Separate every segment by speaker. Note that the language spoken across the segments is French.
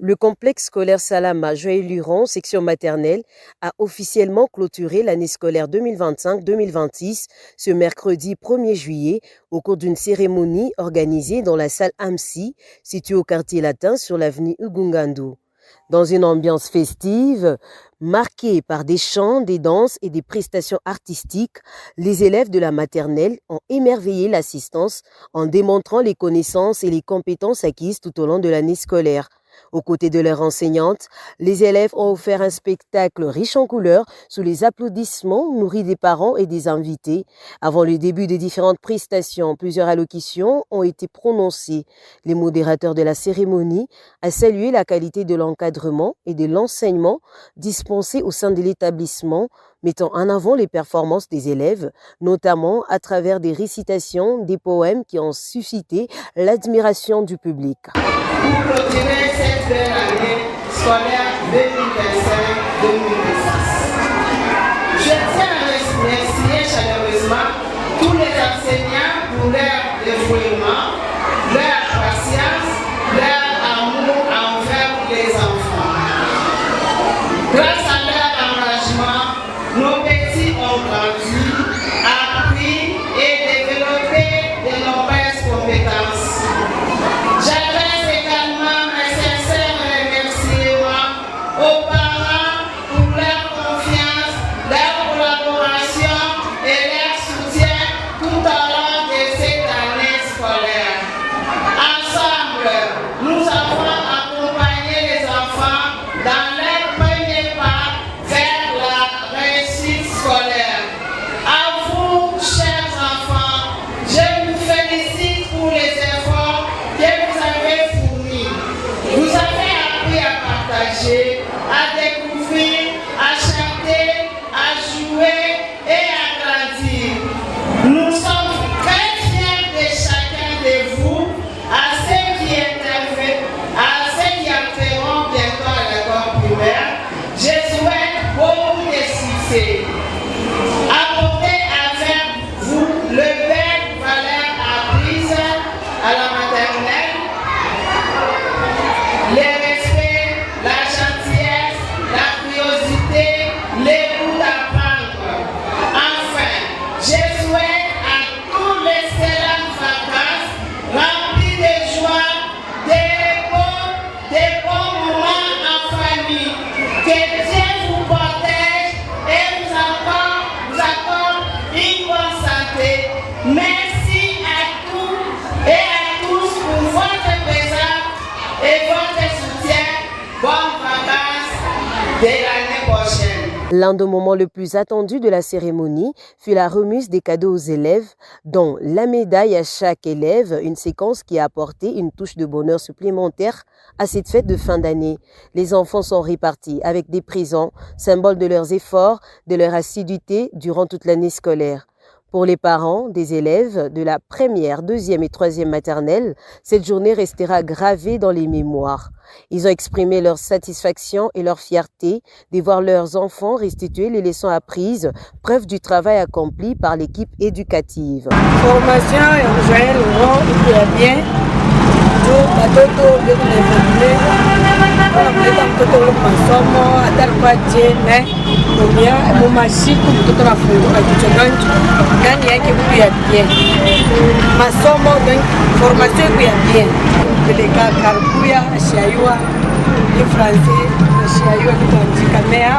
Speaker 1: Le complexe scolaire Salama Joël-Luron, section maternelle, a officiellement clôturé l'année scolaire 2025-2026 ce mercredi 1er juillet au cours d'une cérémonie organisée dans la salle AMSI, située au quartier latin sur l'avenue Ugungandu. Dans une ambiance festive, marquée par des chants, des danses et des prestations artistiques, les élèves de la maternelle ont émerveillé l'assistance en démontrant les connaissances et les compétences acquises tout au long de l'année scolaire. Aux côtés de leur enseignante, les élèves ont offert un spectacle riche en couleurs sous les applaudissements nourris des parents et des invités. Avant le début des différentes prestations, plusieurs allocutions ont été prononcées. Les modérateurs de la cérémonie ont salué la qualité de l'encadrement et de l'enseignement dispensé au sein de l'établissement, mettant en avant les performances des élèves, notamment à travers des récitations, des poèmes qui ont suscité l'admiration du public.
Speaker 2: Pour clôturer cette belle année scolaire 2025-2026. Je tiens à remercier chaleureusement tous les enseignants pour leur dévouement, leur patience, leur amour envers les enfants. Grâce à leur engagement, nos petits ont grandi, appris et développé de nombreuses compétences. J'adresse également un sincère remerciement aux parents pour leur confiance, leur collaboration et leur soutien tout au long de cette année scolaire. Ensemble, nous avons accompagné les enfants dans leur premier pas vers la réussite scolaire. À vous, chers enfants, je vous félicite pour les efforts que vous avez fournis. Vous avez appris à partager, à découvrir, à chanter, à jouer et à grandir. Nous sommes très fiers de chacun de vous, à ceux qui entreront bientôt à l'école primaire. Je souhaite beaucoup de succès. Apportez avec vous le belles valeurs apprises à la maternelle, le respect, la gentillesse, la curiosité, les goûts d'apprendre. Enfin, je souhaite à tous l'excellentes vacances remplies de joie, des bons moments en famille. Que Dieu vous protège et vous accorde une bonne santé. Merci à tous et à tous pour votre présence et votre soutien. Bonnes vacances de l'année prochaine.
Speaker 1: L'un des moments les plus attendus de la cérémonie fut la remise des cadeaux aux élèves, dont la médaille à chaque élève, une séquence qui a apporté une touche de bonheur supplémentaire à cette fête de fin d'année. Les enfants sont répartis avec des présents, symbole de leurs efforts, de leur assiduité durant toute l'année scolaire. Pour les parents des élèves de la première, deuxième et troisième maternelle, cette journée restera gravée dans les mémoires. Ils ont exprimé leur satisfaction et leur fierté de voir leurs enfants restituer les leçons apprises, preuve du travail accompli par l'équipe éducative.
Speaker 3: Formation Joël Luron, il est bien. Wanamleta mtoto ule masomo atalikuwa jene kumia mumasiku mtoto nafunguka kichonganji ndani yake mtu ya bien masomo formation ya bien peleka karbuya ashayua ni français ashayua kuandika mea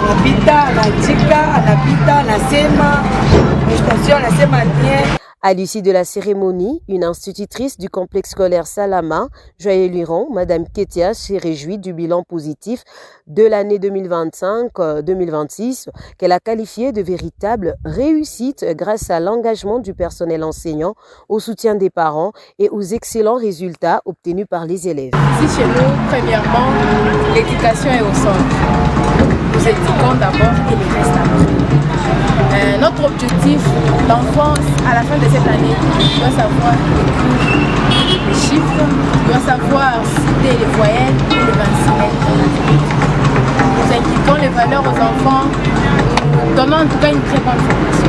Speaker 3: anapita anachika anapita anasema station anasema bien.
Speaker 1: À l'issue de la cérémonie, une institutrice du complexe scolaire Salama, Joël-Luron, Madame Ketia, s'est réjouie du bilan positif de l'année 2025-2026 qu'elle a qualifié de véritable réussite grâce à l'engagement du personnel enseignant, au soutien des parents et aux excellents résultats obtenus par les élèves.
Speaker 4: Ici chez nous, premièrement, l'éducation est au centre. Nous éduquons d'abord et le reste après. Notre objectif, l'enfant, à la fin de cette année, doit savoir écrire les chiffres, doit savoir citer les voyelles et les consonnes. Nous inculquons les valeurs aux enfants, nous donnons en tout cas une très bonne formation.